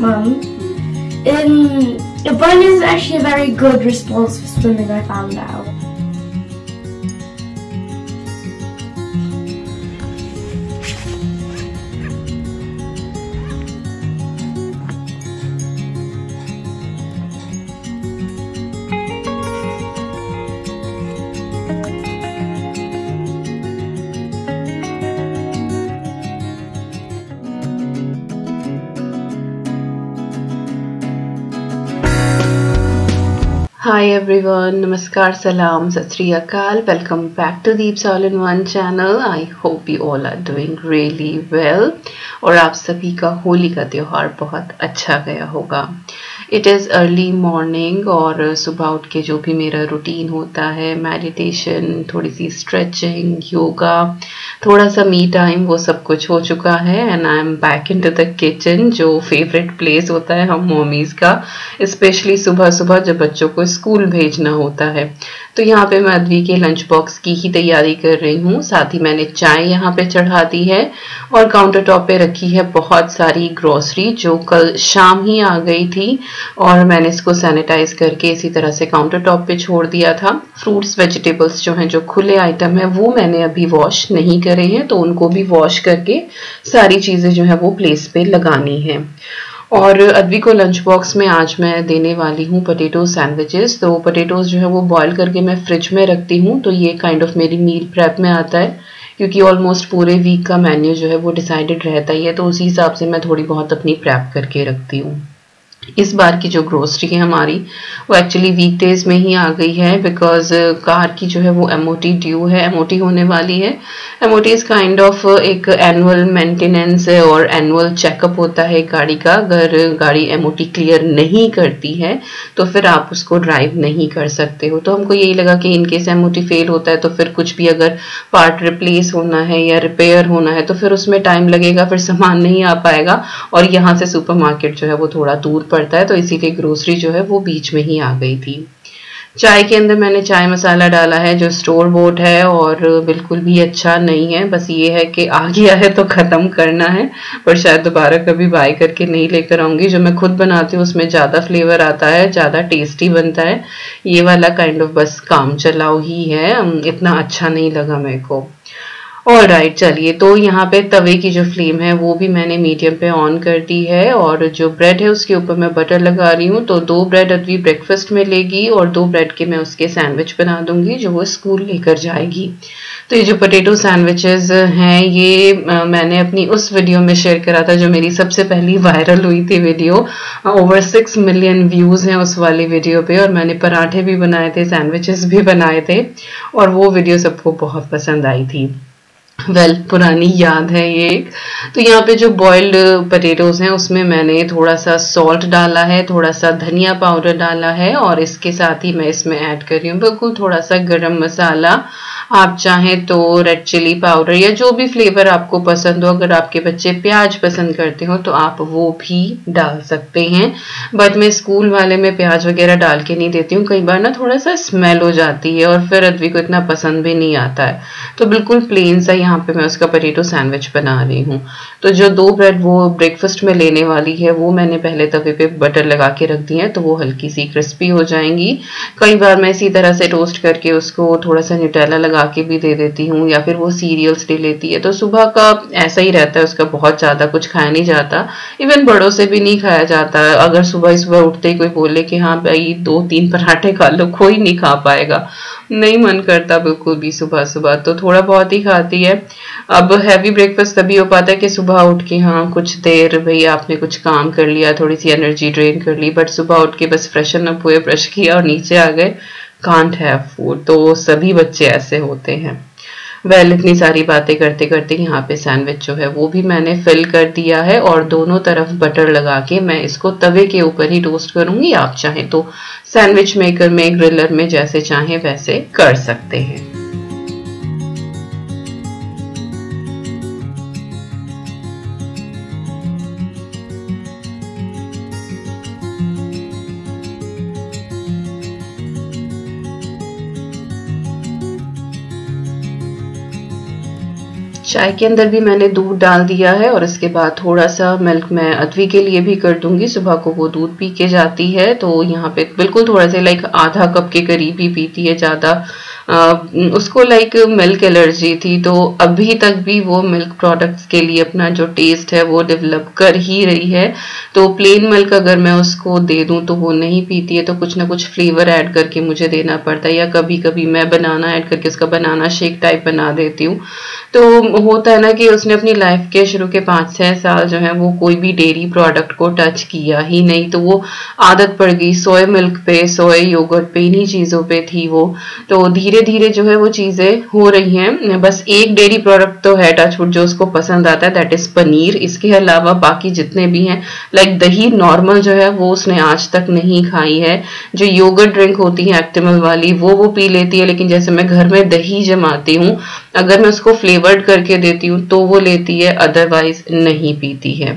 Mum, a bun is actually a very good response for swimming, I found out. Hi everyone, Namaskar, Salam, Sat Sri Akal. Welcome back to Deep's All-in-One channel. I hope you all are doing really well और आप सभी का होली का त्योहार बहुत अच्छा गया होगा. इट इज़ अर्ली मॉर्निंग और सुबह उठ के जो भी मेरा रूटीन होता है, मेडिटेशन, थोड़ी सी स्ट्रेचिंग, योगा, थोड़ा सा मी टाइम, वो सब कुछ हो चुका है and I am back into the kitchen, जो फेवरेट प्लेस होता है हम मॉमीज़ का, स्पेशली सुबह सुबह जब बच्चों को स्कूल भेजना होता है. तो यहाँ पे मैं अद्वी के लंच बॉक्स की ही तैयारी कर रही हूँ. साथ ही मैंने चाय यहाँ पे चढ़ा दी है और काउंटर टॉप पे रखी है बहुत सारी ग्रोसरी जो कल शाम ही आ गई थी और मैंने इसको सैनिटाइज करके इसी तरह से काउंटर टॉप पे छोड़ दिया था. फ्रूट्स वेजिटेबल्स जो हैं, जो खुले आइटम है, वो मैंने अभी वॉश नहीं करे हैं, तो उनको भी वॉश करके सारी चीज़ें जो है वो प्लेस पे लगानी है. और अद्वी को लंच बॉक्स में आज मैं देने वाली हूँ पोटैटो सैंडविचेस. तो पोटैटोज जो है वो बॉईल करके मैं फ्रिज में रखती हूँ, तो ये काइंड ऑफ मेरी मील प्रेप में आता है, क्योंकि ऑलमोस्ट पूरे वीक का मेन्यू जो है वो डिसाइडेड रहता ही है, तो उसी हिसाब से मैं थोड़ी बहुत अपनी प्रेप करके रखती हूँ. इस बार की जो ग्रोसरी है हमारी, वो एक्चुअली वीकडेज में ही आ गई है, बिकॉज कार की जो है वो एमओटी ड्यू है, एमओटी होने वाली है. एमओटी इज काइंड ऑफ एक एनुअल मेंटेनेंस और एनुअल चेकअप होता है गाड़ी का. अगर गाड़ी एमओटी क्लियर नहीं करती है तो फिर आप उसको ड्राइव नहीं कर सकते हो. तो हमको यही लगा कि इनकेस एमओटी फेल होता है तो फिर कुछ भी अगर पार्ट रिप्लेस होना है या रिपेयर होना है तो फिर उसमें टाइम लगेगा, फिर सामान नहीं आ पाएगा, और यहाँ से सुपरमार्केट जो है वो थोड़ा दूर पड़ता है, तो इसीलिए ग्रोसरी जो है वो बीच में ही आ गई थी. चाय के अंदर मैंने चाय मसाला डाला है जो स्टोर बोर्ड है और बिल्कुल भी अच्छा नहीं है. बस ये है कि आ गया है तो ख़त्म करना है, पर शायद दोबारा कभी बाय करके नहीं लेकर आऊँगी. जो मैं खुद बनाती हूँ उसमें ज़्यादा फ्लेवर आता है, ज़्यादा टेस्टी बनता है. ये वाला काइंड ऑफ बस काम चलाओ ही है, इतना अच्छा नहीं लगा मेरे को. ऑलराइट, चलिए, तो यहाँ पे तवे की जो फ्लेम है वो भी मैंने मीडियम पे ऑन कर दी है और जो ब्रेड है उसके ऊपर मैं बटर लगा रही हूँ. तो 2 ब्रेड अद्वी ब्रेकफास्ट में लेगी और 2 ब्रेड के मैं उसके सैंडविच बना दूंगी जो वो स्कूल लेकर जाएगी. तो ये जो पोटैटो सैंडविचेस हैं ये मैंने अपनी उस वीडियो में शेयर करा था जो मेरी सबसे पहली वायरल हुई थी वीडियो. ओवर 6 मिलियन व्यूज़ हैं उस वाली वीडियो पे, और मैंने पराठे भी बनाए थे, सैंडविचेस भी बनाए थे, और वो वीडियो सबको बहुत पसंद आई थी. पुरानी याद है ये. तो यहाँ पे जो बॉइल्ड पोटैटोज हैं उसमें मैंने थोड़ा सा सॉल्ट डाला है, थोड़ा सा धनिया पाउडर डाला है, और इसके साथ ही मैं इसमें ऐड कर रही हूँ बिल्कुल थोड़ा सा गरम मसाला. आप चाहें तो रेड चिली पाउडर या जो भी फ्लेवर आपको पसंद हो. अगर आपके बच्चे प्याज पसंद करते हो तो आप वो भी डाल सकते हैं, बट मैं स्कूल वाले में प्याज वगैरह डाल के नहीं देती हूँ. कई बार ना थोड़ा सा स्मेल हो जाती है और फिर अद्वी को इतना पसंद भी नहीं आता है. तो बिल्कुल प्लेन सा यहाँ पे मैं उसका पोटैटो सैंडविच बना रही हूँ. तो जो 2 ब्रेड वो ब्रेकफास्ट में लेने वाली है वो मैंने पहले तवे पे बटर लगा के रख दी है, तो वो हल्की सी क्रिस्पी हो जाएंगी. कई बार मैं इसी तरह से टोस्ट करके उसको थोड़ा सा न्यूटेला लगा के भी दे देती हूँ, या फिर वो सीरियल्स ले लेती है. तो सुबह का ऐसा ही रहता है, उसका बहुत ज़्यादा कुछ खाया नहीं जाता, इवन बड़ों से भी नहीं खाया जाता. अगर सुबह सुबह उठते ही कोई बोले कि हाँ भाई 2-3 पराठे खा लो, कोई नहीं खा पाएगा, नहीं मन करता बिल्कुल भी सुबह सुबह, तो थोड़ा बहुत ही खाती है. अब हैवी ब्रेकफास्ट तभी हो पाता है कि सुबह उठ के हाँ कुछ देर भाई आपने कुछ काम कर लिया, थोड़ी सी एनर्जी ड्रेन कर ली, बट सुबह उठ के बस फ्रेशन अप हुए, ब्रश किया और नीचे आ गए, कांट हैव फूड. तो सभी बच्चे ऐसे होते हैं. इतनी सारी बातें करते करते यहाँ पे सैंडविच जो है वो भी मैंने फिल कर दिया है और दोनों तरफ बटर लगा के मैं इसको तवे के ऊपर ही टोस्ट करूंगी. आप चाहें तो सैंडविच मेकर में, ग्रिलर में, जैसे चाहें वैसे कर सकते हैं. चाय के अंदर भी मैंने दूध डाल दिया है और इसके बाद थोड़ा सा मिल्क मैं अद्वी के लिए भी कर दूंगी। सुबह को वो दूध पी के जाती है तो यहाँ पे बिल्कुल थोड़ा सा लाइक आधा कप के करीब ही पीती है, ज़्यादा उसको लाइक मिल्क एलर्जी थी, तो अभी तक भी वो मिल्क प्रोडक्ट्स के लिए अपना जो टेस्ट है वो डेवलप कर ही रही है। तो प्लेन मिल्क अगर मैं उसको दे दूं तो वो नहीं पीती है, तो कुछ ना कुछ फ्लेवर ऐड करके मुझे देना पड़ता है, या कभी कभी मैं बनाना ऐड करके उसका बनाना शेक टाइप बना देती हूँ। तो होता है ना कि उसने अपनी लाइफ के शुरू के 5-6 साल जो है वो कोई भी डेयरी प्रोडक्ट को टच किया ही नहीं, तो वो आदत पड़ गई सोया मिल्क पे, सोया योगर्ट पे, इन्हीं चीज़ों पे थी वो। तो धीरे धीरे जो है वो चीज़ें हो रही हैं। बस एक डेयरी प्रोडक्ट तो है टचवुड जो उसको पसंद आता है, दैट इज पनीर। इसके अलावा बाकी जितने भी हैं लाइक दही नॉर्मल जो है वो उसने आज तक नहीं खाई है। जो योगर्ट ड्रिंक होती है एक्टिमल वाली वो पी लेती है, लेकिन जैसे मैं घर में दही जमाती हूँ, अगर मैं उसको फ्लेवर्ड करके देती हूँ तो वो लेती है, अदरवाइज नहीं पीती है।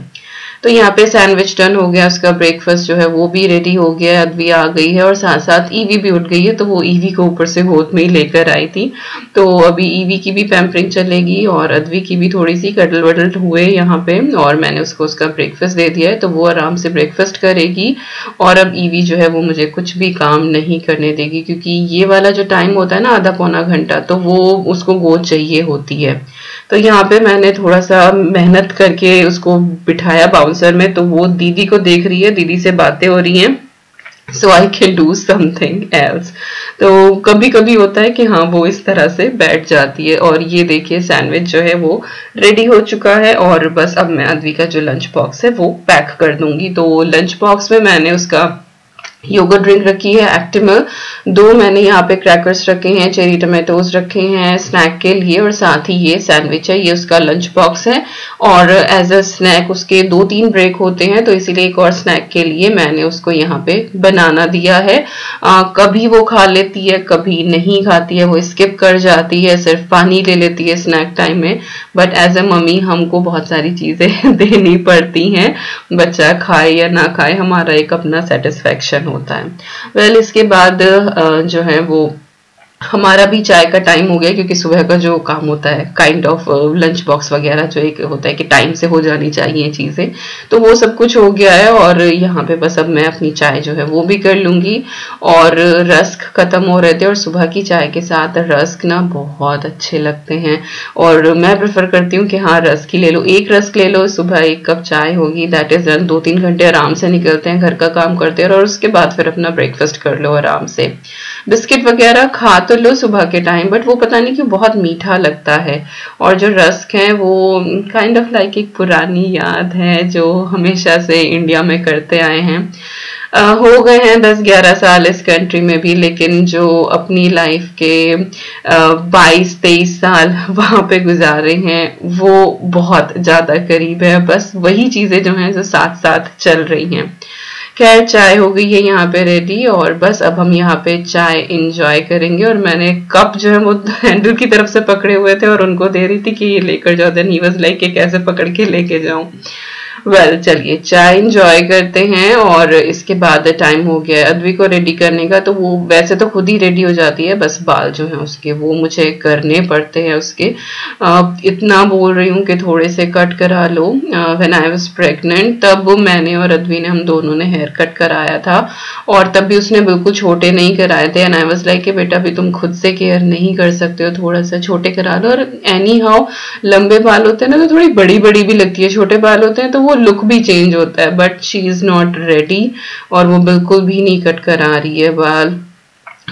तो यहाँ पे सैंडविच डन हो गया, उसका ब्रेकफास्ट जो है वो भी रेडी हो गया है, अद्वी आ गई है और साथ साथ ईवी भी उठ गई है, तो वो ईवी को ऊपर से गोद में ही लेकर आई थी। तो अभी ईवी की भी पैम्परिंग चलेगी और अद्वी की भी थोड़ी सी कडल वडल हुए यहाँ पे, और मैंने उसको उसका ब्रेकफास्ट दे दिया है तो वो आराम से ब्रेकफास्ट करेगी। और अब ईवी जो है वो मुझे कुछ भी काम नहीं करने देगी, क्योंकि ये वाला जो टाइम होता है ना आधा पौना घंटा, तो वो उसको गोद चाहिए होती है। तो यहाँ पे मैंने थोड़ा सा मेहनत करके उसको बिठाया बाउंसर में, तो वो दीदी को देख रही है, दीदी से बातें हो रही हैं, so I can do something else. तो कभी कभी होता है कि हाँ वो इस तरह से बैठ जाती है। और ये देखिए सैंडविच जो है वो रेडी हो चुका है और बस अब मैं अद्वी का जो लंच बॉक्स है वो पैक कर दूंगी। तो लंच बॉक्स में मैंने उसका योगर्ट ड्रिंक रखी है एक्टिमल, 2 मैंने यहाँ पे क्रैकर्स रखे हैं, चेरी टमाटोज रखे हैं स्नैक के लिए, और साथ ही ये सैंडविच है, ये उसका लंच बॉक्स है। और एज अ स्नैक उसके 2-3 ब्रेक होते हैं, तो इसीलिए एक और स्नैक के लिए मैंने उसको यहाँ पे बनाना दिया है। कभी वो खा लेती है, कभी नहीं खाती है, वो स्किप कर जाती है, सिर्फ पानी ले लेती है स्नैक टाइम में। बट एज ए मम्मी हमको बहुत सारी चीजें देनी पड़ती हैं, बच्चा खाए या ना खाए हमारा एक अपना सेटिस्फेक्शन होता है। वेल इसके बाद जो है वो हमारा भी चाय का टाइम हो गया, क्योंकि सुबह का जो काम होता है काइंड ऑफ लंच बॉक्स वगैरह जो एक होता है कि टाइम से हो जानी चाहिए चीज़ें, तो वो सब कुछ हो गया है। और यहाँ पे बस अब मैं अपनी चाय जो है वो भी कर लूँगी। और रस्क ख़त्म हो रहे थे और सुबह की चाय के साथ रस्क ना बहुत अच्छे लगते हैं, और मैं प्रेफर करती हूँ कि हाँ रस्क ही ले लो, एक रस्क ले लो, सुबह 1 कप चाय होगी, दैट इज़ डन। 2-3 घंटे आराम से निकलते हैं घर का काम करते हैं, और उसके बाद फिर अपना ब्रेकफास्ट कर लो आराम से। बिस्किट वगैरह खा तो लो सुबह के टाइम, बट वो पता नहीं क्यों बहुत मीठा लगता है। और जो रस्क है वो काइंड ऑफ लाइक एक पुरानी याद है जो हमेशा से इंडिया में करते आए हैं। हो गए हैं 10-11 साल इस कंट्री में भी, लेकिन जो अपनी लाइफ के 22-23 साल वहाँ पे गुजारे हैं वो बहुत ज़्यादा करीब है। बस वही चीज़ें जो हैं जो साथ साथ चल रही हैं। खैर चाय हो गई है यहाँ पे रेडी, और बस अब हम यहाँ पे चाय इंजॉय करेंगे। और मैंने कप जो है वो हैंडल की तरफ से पकड़े हुए थे और उनको दे रही थी कि ये लेकर जाओ, देन ही वाज लाइक कि कैसे पकड़ के लेके जाऊं। वेल चलिए चाय इंजॉय करते हैं। और इसके बाद टाइम हो गया है अद्वी को रेडी करने का, तो वो वैसे तो खुद ही रेडी हो जाती है, बस बाल जो है उसके वो मुझे करने पड़ते हैं उसके। इतना बोल रही हूँ कि थोड़े से कट करा लो। व्हेन आई वाज प्रेग्नेंट तब मैंने और अद्वी ने, हम दोनों ने हेयर कट कराया था, और तब भी उसने बिल्कुल छोटे नहीं कराए थे। एंड आई वाज लाइक कि बेटा अभी तुम खुद से केयर नहीं कर सकते हो, थोड़ा सा छोटे करा लो। और एनी हाउ लंबे बाल होते हैं ना तो थोड़ी बड़ी बड़ी भी लगती है, छोटे बाल होते हैं तो वो लुक भी चेंज होता है। But she is not ready, और वो बिल्कुल भी नहीं कट करा रही है बाल।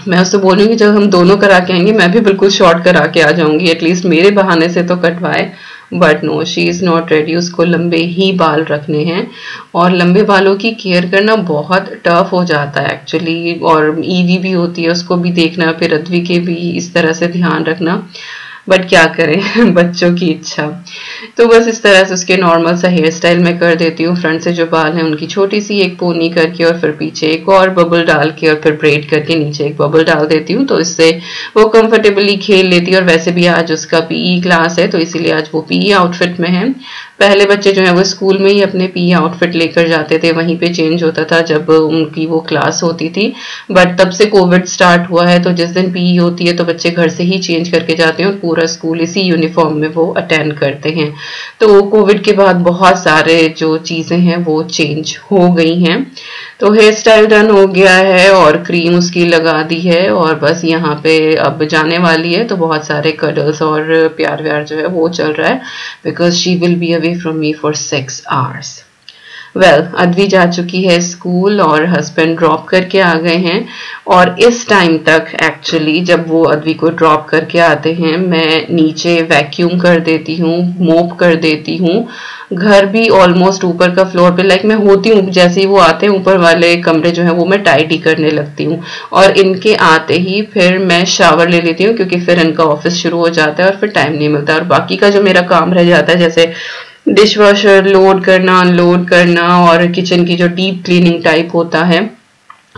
मैं उससे बोलूंगी जब हम दोनों करा के आएंगे मैं भी बिल्कुल शॉर्ट करा के आ जाऊंगी, एटलीस्ट मेरे बहाने से तो कटवाए। But no she is not ready, उसको लंबे ही बाल रखने हैं। और लंबे बालों की केयर करना बहुत टफ हो जाता है एक्चुअली, और ईवी भी होती है उसको भी देखना, फिर अद्वी के भी इस तरह से ध्यान रखना। बट क्या करें बच्चों की इच्छा। तो बस इस तरह से उसके नॉर्मल सा हेयर स्टाइल मैं कर देती हूँ। फ्रंट से जो बाल हैं उनकी छोटी सी एक पोनी करके, और फिर पीछे एक और बबल डाल के, और फिर ब्रेड करके नीचे एक बबल डाल देती हूँ, तो इससे वो कंफर्टेबली खेल लेती है। और वैसे भी आज उसका पीई क्लास है, तो इसीलिए आज वो पीई आउटफिट में है। पहले बच्चे जो है वो स्कूल में ही अपने पीई आउटफिट लेकर जाते थे, वहीं पे चेंज होता था जब उनकी वो क्लास होती थी। बट तब से कोविड स्टार्ट हुआ है, तो जिस दिन पीई होती है तो बच्चे घर से ही चेंज करके जाते हैं, और पूरा पूरा स्कूल इसी यूनिफॉर्म में वो अटेंड करते हैं। तो कोविड के बाद बहुत सारे जो चीज़ें हैं वो चेंज हो गई हैं। तो हेयर स्टाइल डन हो गया है और क्रीम उसकी लगा दी है और बस यहाँ पे अब जाने वाली है। तो बहुत सारे कडल्स और प्यार व्यार जो है वो चल रहा है, because she will be away from me for 6 hours। Advi जा चुकी है स्कूल और हस्बैंड ड्रॉप करके आ गए हैं। और इस टाइम तक एक्चुअली जब वो अद्वी को ड्रॉप करके आते हैं, मैं नीचे वैक्यूम कर देती हूँ, मोप कर देती हूँ। घर भी ऑलमोस्ट ऊपर का फ्लोर पे लाइक मैं होती हूँ, जैसे ही वो आते हैं ऊपर वाले कमरे जो है वो मैं टाइडी करने लगती हूँ। और इनके आते ही फिर मैं शावर ले लेती हूँ, क्योंकि फिर इनका ऑफिस शुरू हो जाता है और फिर टाइम नहीं मिलता। और बाकी का जो मेरा काम रह जाता है, जैसे डिश वॉशर लोड करना, अनलोड करना और किचन की जो डीप क्लीनिंग टाइप होता है,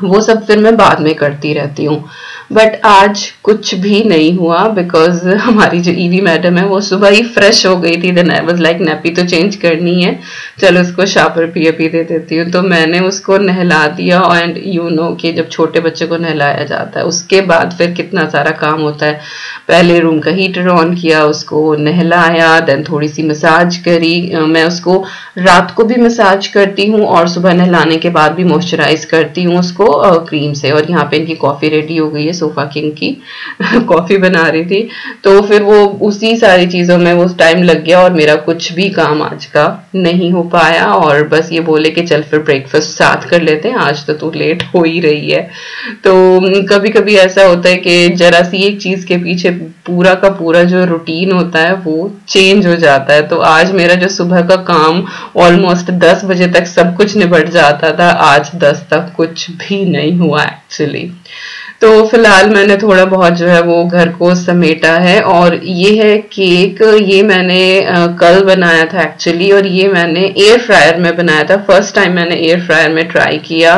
वो सब फिर मैं बाद में करती रहती हूँ। बट आज कुछ भी नहीं हुआ, बिकॉज हमारी जो ईवी मैडम है वो सुबह ही फ्रेश हो गई थी। Then I was like nappy तो चेंज करनी है, चलो उसको शावर पी दे देती हूँ। तो मैंने उसको नहला दिया। एंड यू नो कि जब छोटे बच्चे को नहलाया जाता है उसके बाद फिर कितना सारा काम होता है। पहले रूम का हीटर ऑन किया, उसको नहलाया, देन थोड़ी सी मसाज करी। मैं उसको रात को भी मसाज करती हूँ और सुबह नहलाने के बाद भी मॉइस्चराइज करती हूँ उसको क्रीम से। और यहाँ पे इनकी कॉफी रेडी हो गई है, सोफा किंग की कॉफी बना रही थी। तो फिर वो उसी सारी चीजों में वो टाइम लग गया और मेरा कुछ भी काम आज का नहीं हो पाया। और बस ये बोले कि चल फिर ब्रेकफास्ट साथ कर लेते हैं, आज तो तू लेट हो ही रही है। तो कभी कभी ऐसा होता है कि जरा सी एक चीज के पीछे पूरा का पूरा जो रूटीन होता है वो चेंज हो जाता है। तो आज मेरा जो सुबह का काम ऑलमोस्ट 10 बजे तक सब कुछ निपट जाता था, आज 10 तक कुछ भी नहीं हुआ एक्चुअली। तो फिलहाल मैंने थोड़ा बहुत जो है वो घर को समेटा है। और ये है केक, ये मैंने कल बनाया था एक्चुअली, और ये मैंने एयर फ्रायर में बनाया था। फर्स्ट टाइम मैंने एयर फ्रायर में ट्राई किया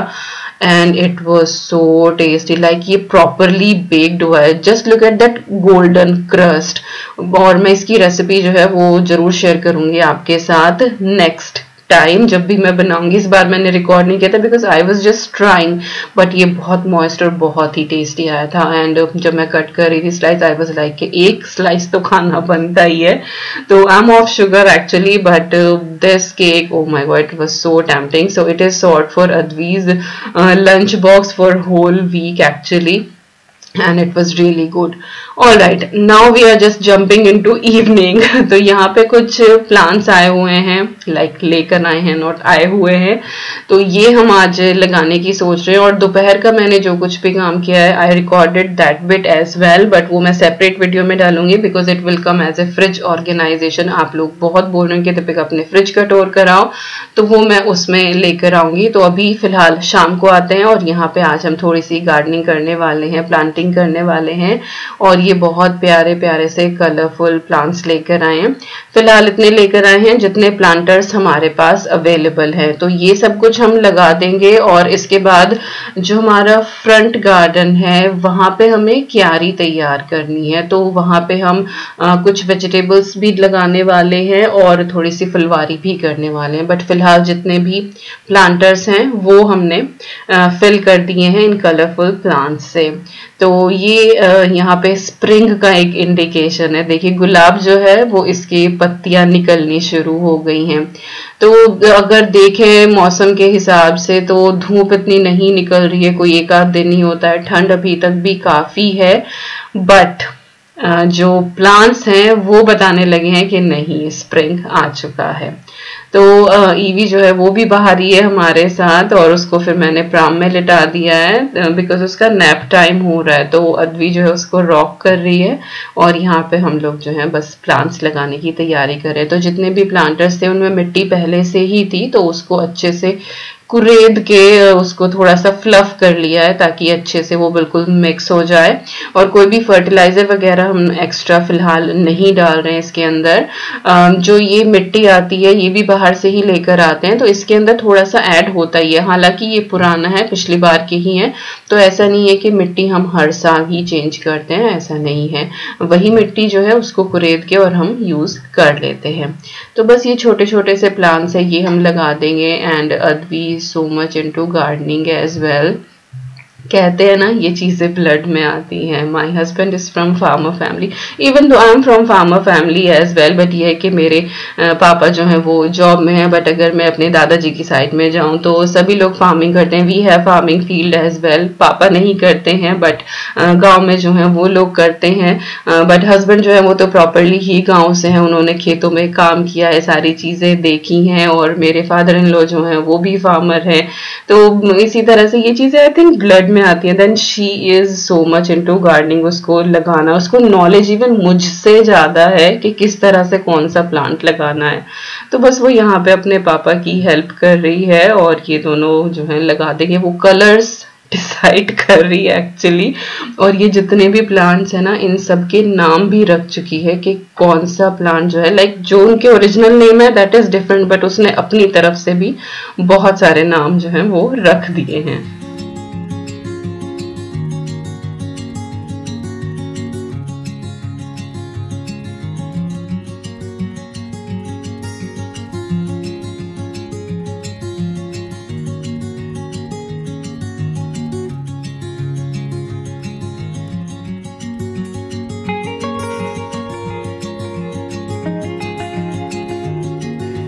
and it was so tasty. Like ये प्रॉपरली बेक्ड हुआ है, just look at that golden crust. और मैं इसकी रेसिपी जो है वो जरूर शेयर करूंगी आपके साथ नेक्स्ट टाइम जब भी मैं बनाऊंगी। इस बार मैंने रिकॉर्ड नहीं किया था because I was just trying, but ये बहुत मॉइस्ट और बहुत ही टेस्टी आया था। एंड जब मैं कट कर रही थी स्लाइस, आई वॉज लाइक कि एक स्लाइस तो खाना बनता ही है। तो I am of sugar actually, but this cake, oh my god, it was so tempting. So it is sort for Advi's lunch box for whole week actually, and it was really good. All right, now we are just jumping into evening. तो यहाँ पे कुछ plants आए हुए हैं, like लेकर आए हैं, नॉट आए हुए हैं। तो ये हम आज लगाने की सोच रहे हैं। और दोपहर का मैंने जो कुछ भी काम किया है, I recorded that bit as well, but वो मैं सेपरेट वीडियो में डालूंगी because it will come as a fridge organisation. आप लोग बहुत बोल रहे हैं कि दीपिका अपने फ्रिज का टूर कराओ, तो वो मैं उसमें लेकर आऊंगी। तो अभी फिलहाल शाम को आते हैं और यहाँ पे आज हम थोड़ी सी गार्डनिंग करने वाले हैं, प्लांटिंग करने वाले हैं। और ये बहुत प्यारे प्यारे से कलरफुल प्लांट्स लेकर आए हैं। फिलहाल इतने लेकर आए हैं जितने प्लांटर्स हमारे पास अवेलेबल है। तो ये सब कुछ हम लगा देंगे। और इसके बाद जो हमारा फ्रंट गार्डन है वहां पे हमें क्यारी तैयार करनी है। तो वहां पे हम कुछ वेजिटेबल्स भी लगाने वाले हैं और थोड़ी सी फुलवारी भी करने वाले हैं। बट फिलहाल जितने भी प्लांटर्स हैं वो हमने फिल कर दिए हैं इन कलरफुल प्लांट्स से। तो ये यहाँ पे स्प्रिंग का एक इंडिकेशन है। देखिए गुलाब जो है वो इसकी पत्तियां निकलनी शुरू हो गई हैं। तो अगर देखें मौसम के हिसाब से तो धूप इतनी नहीं निकल रही है, कोई एक आध दिन ही होता है, ठंड अभी तक भी काफी है। बट जो प्लांट्स हैं वो बताने लगे हैं कि नहीं स्प्रिंग आ चुका है। तो ईवी जो है वो भी बाहर ही है हमारे साथ, और उसको फिर मैंने प्राम में लिटा दिया है बिकॉज उसका नैप टाइम हो रहा है। तो अद्वी जो है उसको रॉक कर रही है और यहाँ पे हम लोग जो है बस प्लांट्स लगाने की तैयारी कर रहे हैं। तो जितने भी प्लांटर्स थे उनमें मिट्टी पहले से ही थी, तो उसको अच्छे से कुरेद के उसको थोड़ा सा फ्लफ कर लिया है ताकि अच्छे से वो बिल्कुल मिक्स हो जाए। और कोई भी फर्टिलाइजर वगैरह हम एक्स्ट्रा फिलहाल नहीं डाल रहे हैं इसके अंदर। जो ये मिट्टी आती है ये भी बाहर से ही लेकर आते हैं, तो इसके अंदर थोड़ा सा ऐड होता ही है। हालांकि ये पुराना है, पिछली बार के ही है, तो ऐसा नहीं है कि मिट्टी हम हर साल ही चेंज करते हैं, ऐसा नहीं है। वही मिट्टी जो है उसको कुरेद के और हम यूज कर लेते हैं। तो बस ये छोटे छोटे से प्लांट्स है, ये हम लगा देंगे। And Advi so much into gardening as well. कहते हैं ना ये चीज़ें ब्लड में आती हैं। My husband is from farmer family, even though I am from farmer family as well, but ये है कि मेरे पापा जो हैं वो जॉब में हैं। बट अगर मैं अपने दादाजी की साइड में जाऊं तो सभी लोग फार्मिंग करते हैं। We have farming field as well. पापा नहीं करते हैं बट गांव में जो है वो लोग करते हैं। बट हस्बैंड जो है वो तो प्रॉपरली ही गाँव से हैं, उन्होंने खेतों में काम किया है, सारी चीज़ें देखी हैं। और मेरे फादर इन लॉ जो हैं वो भी फार्मर हैं। तो इसी तरह से ये चीज़ें आई थिंक ब्लड में आती है। Then she is so much into gardening, उसको लगाना, उसको नॉलेज इवन मुझसे ज्यादा है कि किस तरह से कौन सा प्लांट लगाना है। तो बस वो यहाँ पे अपने पापा की हेल्प कर रही है और ये दोनों जो है लगा देंगे। वो कलर्स डिसाइड कर रही है एक्चुअली। और ये जितने भी प्लांट्स हैं ना इन सब के नाम भी रख चुकी है कि कौन सा प्लांट जो है, लाइक जो उनके ओरिजिनल नेम है दैट इज डिफरेंट, बट उसने अपनी तरफ से भी बहुत सारे नाम जो हैं वो रख दिए हैं।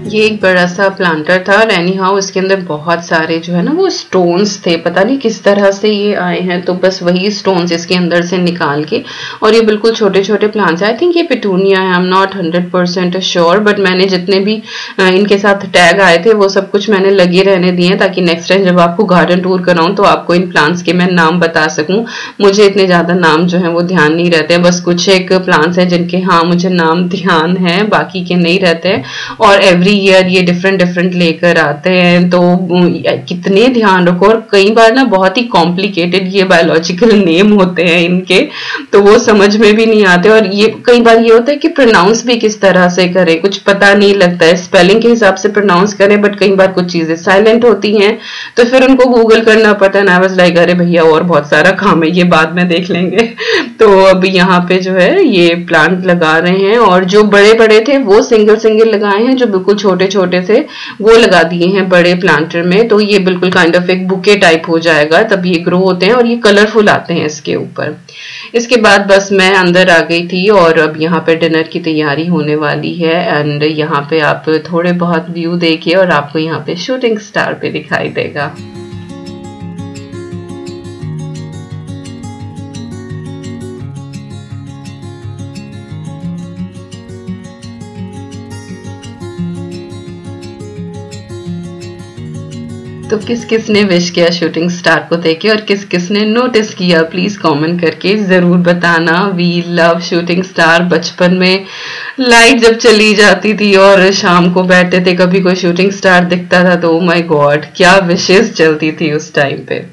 ये एक बड़ा सा प्लांटर था और एनी हाउ इसके अंदर बहुत सारे जो है ना वो स्टोन्स थे, पता नहीं किस तरह से ये आए हैं। तो बस वही स्टोन्स इसके अंदर से निकाल के, और ये बिल्कुल छोटे छोटे प्लांट्स है। आई थिंक ये पिटूनिया है, आई एम नॉट 100% श्योर, बट मैंने जितने भी इनके साथ टैग आए थे वो सब कुछ मैंने लगे रहने दिए ताकि नेक्स्ट टाइम जब आपको गार्डन टूर कराऊं तो आपको इन प्लांट्स के मैं नाम बता सकूं। मुझे इतने ज्यादा नाम जो है वो ध्यान नहीं रहते, बस कुछ एक प्लांट्स है जिनके हाँ मुझे नाम ध्यान है, बाकी के नहीं रहते। और एवरी ईयर ये डिफरेंट लेकर आते हैं, तो कितने ध्यान रखो। और कई बार ना बहुत ही कॉम्प्लिकेटेड ये बायोलॉजिकल नेम होते हैं इनके, तो वो समझ में भी नहीं आते। और ये कई बार ये होता है कि प्रोनाउंस भी किस तरह से करें कुछ पता नहीं लगता है, स्पेलिंग के हिसाब से प्रोनाउंस करें, बट कई बार कुछ चीजें साइलेंट होती हैं तो फिर उनको गूगल करना पड़ता है। आई वाज लाइक अरे भैया और बहुत सारा काम है, ये बाद में देख लेंगे। तो अब यहाँ पे जो है ये प्लांट लगा रहे हैं, और जो बड़े बड़े थे वो सिंगल लगाए हैं, जो बिल्कुल छोटे छोटे थे वो लगा दिए हैं बड़े प्लांटर में। तो ये बिल्कुल काइंड ऑफ एक बुके टाइप हो जाएगा, तब ये ग्रो होते हैं और ये कलरफुल आते हैं इसके ऊपर। इसके बाद बस मैं अंदर आ गई थी और अब यहाँ पे डिनर की तैयारी होने वाली है। एंड यहाँ पे आप थोड़े बहुत व्यू देखिए और आपको यहाँ पे शूटिंग स्टार पे दिखाई देगा। तो किस किस ने विश किया शूटिंग स्टार को देखे और किस किस ने नोटिस किया, प्लीज कमेंट करके जरूर बताना। We love shooting star. बचपन में लाइट जब चली जाती थी और शाम को बैठते थे, कभी कोई शूटिंग स्टार दिखता था तो माय गॉड क्या विशेस चलती थी उस टाइम पे।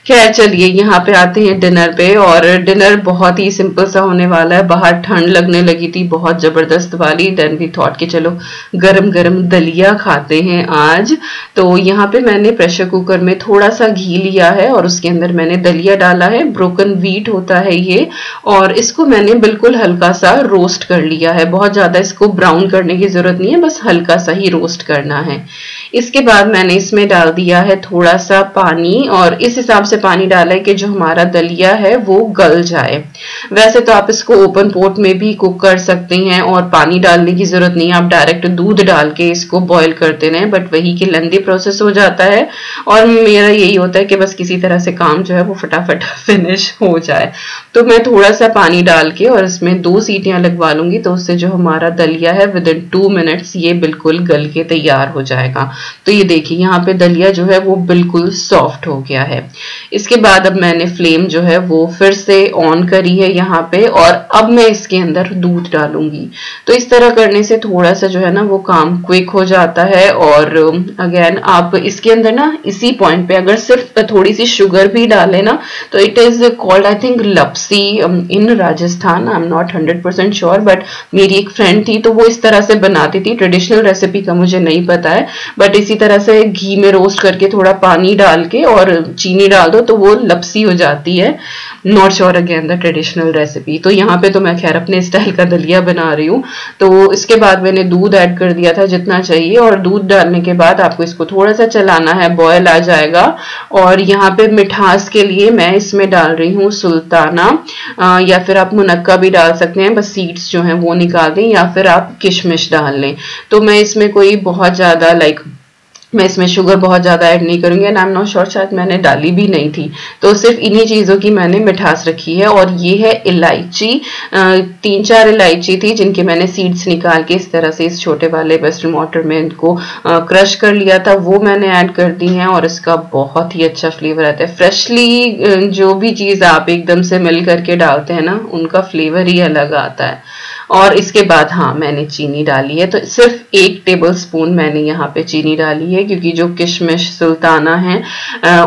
खैर चलिए यहाँ पे आते हैं डिनर पे, और डिनर बहुत ही सिंपल सा होने वाला है। बाहर ठंड लगने लगी थी बहुत जबरदस्त वाली। देन वी थॉट कि चलो गरम गरम दलिया खाते हैं आज। तो यहाँ पे मैंने प्रेशर कुकर में थोड़ा सा घी लिया है और उसके अंदर मैंने दलिया डाला है। ब्रोकन व्हीट होता है ये, और इसको मैंने बिल्कुल हल्का सा रोस्ट कर लिया है। बहुत ज्यादा इसको ब्राउन करने की जरूरत नहीं है, बस हल्का सा ही रोस्ट करना है। इसके बाद मैंने इसमें डाल दिया है थोड़ा सा पानी, और इस हिसाब से पानी डाला है कि जो हमारा दलिया है वो गल जाए। वैसे तो आप इसको ओपन पोट में भी कुक कर सकते हैं और पानी डालने की जरूरत नहीं है, आप डायरेक्ट दूध डाल के इसको बॉईल करते रहें, बट वही की लेंथी प्रोसेस हो जाता है। और मेरा यही होता है कि बस किसी तरह से काम जो है वो फटाफट फिनिश हो जाए। तो मैं थोड़ा सा पानी डाल के और इसमें 2 सीटियां लगवा लूंगी, तो उससे जो हमारा दलिया है विदिन 2 मिनट्स ये बिल्कुल गल के तैयार हो जाएगा। तो ये देखिए यहाँ पे दलिया जो है वो बिल्कुल सॉफ्ट हो गया है। इसके बाद अब मैंने फ्लेम जो है वो फिर से ऑन करी है यहाँ पे, और अब मैं इसके अंदर दूध डालूंगी। तो इस तरह करने से थोड़ा सा जो है ना वो काम क्विक हो जाता है। और अगेन आप इसके अंदर ना इसी पॉइंट पे अगर सिर्फ थोड़ी सी शुगर भी डाले ना तो it is called I think lapsi in Rajasthan, I am not 100% sure, but मेरी एक फ्रेंड थी तो वो इस तरह से बनाती थी। ट्रेडिशनल रेसिपी का मुझे नहीं पता है, बट इसी तरह से घी में रोस्ट करके थोड़ा पानी डाल के और चीनी डाल डाल दो तो वो लपसी हो जाती है। Not sure again the traditional recipe. तो यहाँ पे तो मैं खैर अपने स्टाइल का दलिया बना रही हूँ। तो इसके बाद मैंने दूध ऐड कर दिया था जितना चाहिए, और दूध डालने के बाद आपको इसको थोड़ा सा चलाना है, बॉयल आ जाएगा। और यहाँ पे मिठास के लिए मैं इसमें डाल रही हूँ सुल्ताना, या फिर आप मुनक्का भी डाल सकते हैं, बस सीड्स जो हैं वो निकाल दें, या फिर आप किशमिश डाल लें। तो मैं इसमें कोई बहुत ज्यादा मैं इसमें शुगर बहुत ज्यादा ऐड नहीं करूंगी, and I am not sure शायद मैंने डाली भी नहीं थी। तो सिर्फ इन्हीं चीजों की मैंने मिठास रखी है। और ये है इलायची, 3-4 इलायची थी जिनके मैंने सीड्स निकाल के इस तरह से इस छोटे वाले वेस्टर्न मॉर्टर में इनको क्रश कर लिया था, वो मैंने ऐड कर दी है। और इसका बहुत ही अच्छा फ्लेवर आता है। फ्रेशली जो भी चीज आप एकदम से मिल करके डालते हैं ना, उनका फ्लेवर ही अलग आता है। और इसके बाद हाँ मैंने चीनी डाली है, तो सिर्फ 1 टेबल स्पून मैंने यहाँ पे चीनी डाली है, क्योंकि जो किशमिश सुल्ताना है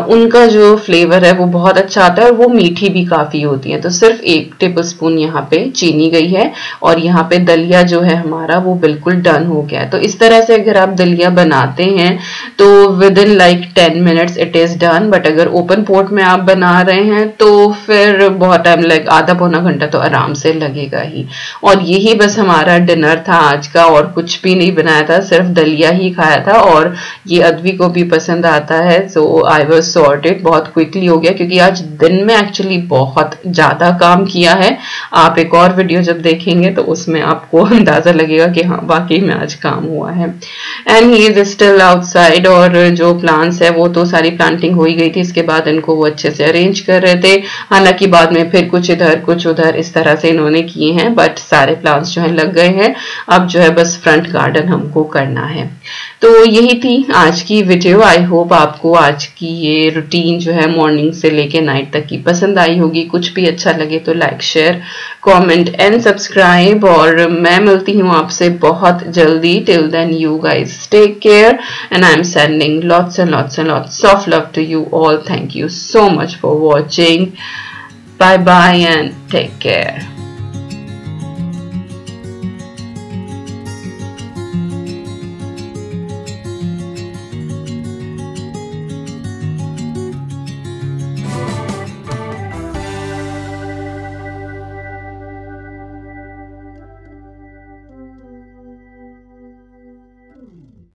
उनका जो फ्लेवर है वो बहुत अच्छा आता है, और वो मीठी भी काफी होती है। तो सिर्फ 1 टेबल स्पून यहाँ पे चीनी गई है। और यहाँ पे दलिया जो है हमारा वो बिल्कुल डन हो गया है। तो इस तरह से अगर आप दलिया बनाते हैं तो with in 10 minutes it is done. But अगर ओपन पोर्ट में आप बना रहे हैं तो फिर बहुत टाइम आधा पौना घंटा तो आराम से लगेगा ही। और यही बस हमारा डिनर था आज का, और कुछ भी नहीं बनाया था, सिर्फ दलिया ही खाया था। और ये अद्वी को भी पसंद आता है, सो आई वाज सॉर्टेड। बहुत क्विकली हो गया क्योंकि आज दिन में एक्चुअली बहुत ज्यादा काम किया है। आप एक और वीडियो जब देखेंगे तो उसमें आपको अंदाजा लगेगा कि हाँ वाकई में आज काम हुआ है। And he is still outside. और जो प्लांट्स है वो तो सारी प्लांटिंग हो ही गई थी, इसके बाद इनको वो अच्छे से अरेंज कर रहे थे। हालांकि बाद में फिर कुछ इधर कुछ उधर इस तरह से इन्होंने किए हैं, बट सारे प्लांट्स जो है लग गए हैं। अब जो है बस फ्रंट गार्डन हमको करना है। तो यही थी आज की वीडियो। आई होप आपको आज की ये रूटीन जो है मॉर्निंग से लेके नाइट तक की पसंद आई होगी। कुछ भी अच्छा लगे तो like, share, comment and subscribe. और मैं मिलती हूँ आपसे बहुत जल्दी। Till then you guys take care, and I am sending lots and lots and lots of love to you all. Thank you so much for watching. Bye bye and take care.